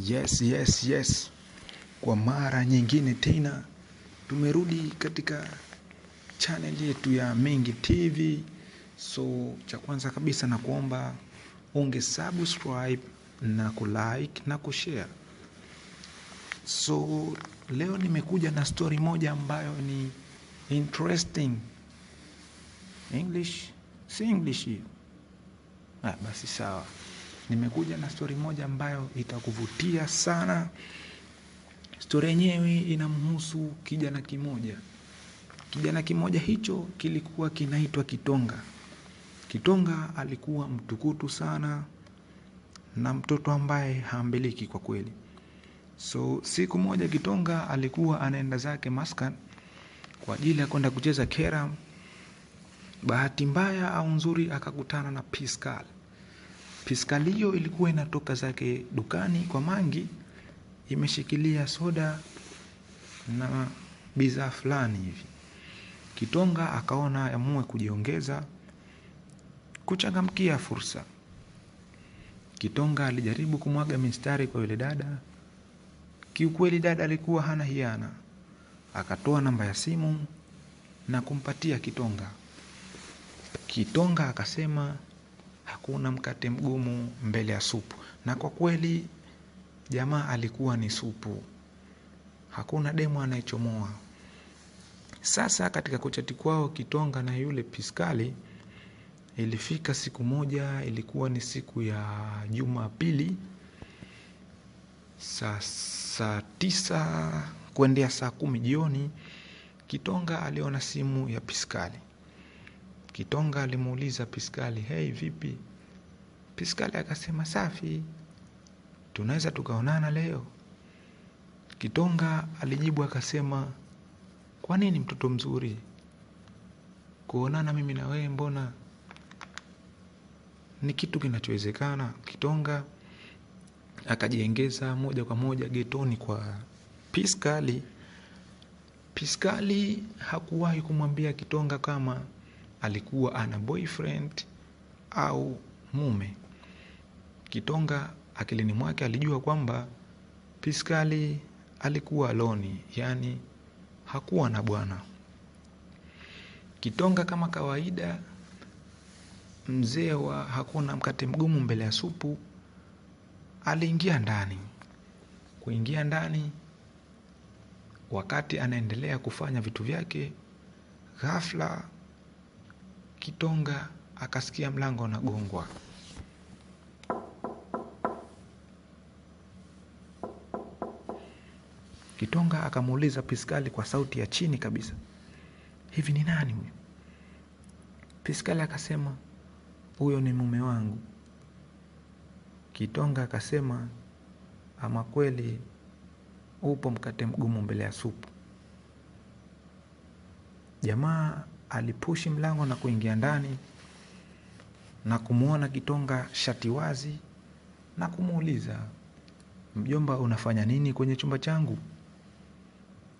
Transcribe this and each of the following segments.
Yes. Kwa mara nyingine tena tumerudi katika channel yetu ya Mengi TV. So cha kwanza kabisa na kuomba unge subscribe na kulike na kushare. So leo nimekuja na story moja ambayo ni interesting. Si English hiyo. Basi sawa. Nimekuja na story moja ambayo itakuvutia sana. Story yenyewe inamhusu kijana kimoja. Kijana kimoja hicho kilikuwa kinaitwa Kitonga. Kitonga alikuwa mtukutu sana na mtoto ambaye haambiliki kwa kweli. So siku moja Kitonga alikuwa anaenda zake Maskan kwa ajili ya kwenda kucheza keram. Bahati mbaya au nzuri akakutana na Piskal. Piskal hiyo ilikuwa inatoka zake dukani kwa mangi, imeshikilia soda na bidhaa fulani hivi. Kitonga akaona amue kujiongeza, kuchangamkia fursa. Kitonga alijaribu kumwaga mistari kwa yule dada. Kiukweli dada alikuwa hana hiana. Akatoa namba ya simu na kumpatia Kitonga. Kitonga akasema hakuna mkate mgumu mbele ya supu. Na kwa kweli jamaa alikuwa ni supu. Hakuna demu anayechomoa. Sasa katika kuchati kwao Kitonga na yule Piskali, ilifika siku moja, ilikuwa ni siku ya Jumapili, saa 9 kuendea saa 10 jioni. Kitonga aliona simu ya Piskali. Kitonga alimuuliza Piskali, "Hey, vipi?" Piskali akasema, "Safi. Tunaweza tukaonana leo?" Kitonga alijibu akasema, "Kwa nini mtoto mzuri? Kuonana mimi na wewe mbona ni kitu kinachowezekana." Kitonga akajiengeza moja kwa moja getoni kwa Piskali. Piskali hakuwahi kumwambia Kitonga kama alikuwa ana boyfriend au mume. Kitonga akilini mwake alijua kwamba Piskali alikuwa aloni, yani hakuwa na bwana. Kitonga kama kawaida, mzee wa hakuna mkate mgumu mbele ya supu, aliingia ndani. Kuingia ndani, wakati anaendelea kufanya vitu vyake, ghafla Kitonga akasikia mlango unagongwa. Kitonga akamuuliza Piskali kwa sauti ya chini kabisa, "Hivi ni nani huyo?" Piskali akasema, "Huyo ni mume wangu." Kitonga akasema, "Ama kweli upo mkate mgumu mbele ya supu." Jamaa alipushi mlango na kuingia ndani na kumuona Kitonga shati wazi na kumuuliza, "Mjomba, unafanya nini kwenye chumba changu?"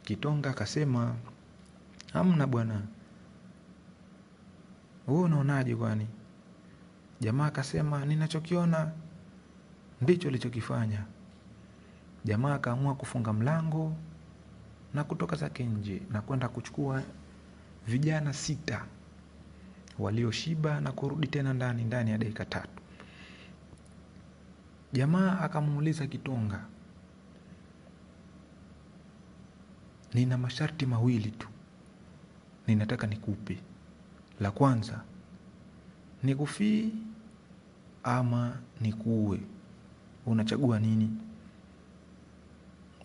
Kitonga akasema, "Hamna bwana. Wewe unaonaje kwani?" Jamaa akasema, "Ninachokiona ndicho ulichokifanya." Jamaa akaamua kufunga mlango na kutoka zake nje na kwenda kuchukua vijana 6 walioshiba na kurudi tena ndani ya dakika 3. Jamaa akamuuliza Kitonga, "Nina masharti mawili tu. Ninataka nikupe. La kwanza, nikufie ama nikuue. Unachagua nini?"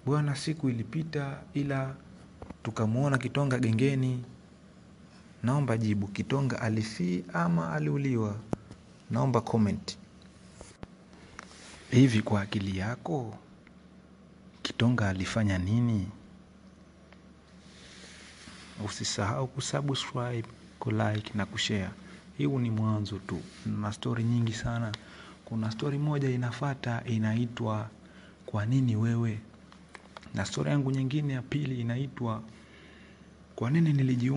Bwana, siku ilipita ila tukamuona Kitonga gengeni. Naomba jibu, Kitonga alifia ama aliuliwa? Naomba comment. Hivi kwa akili yako Kitonga alifanya nini? Usisahau kusubscribe, kulike na kushare. Huu ni mwanzo tu. Na story nyingi sana. Kuna story moja inafuata inaitwa "Kwa nini wewe?" Na story yangu nyingine ya pili inaitwa "Kwa nini nilijiunga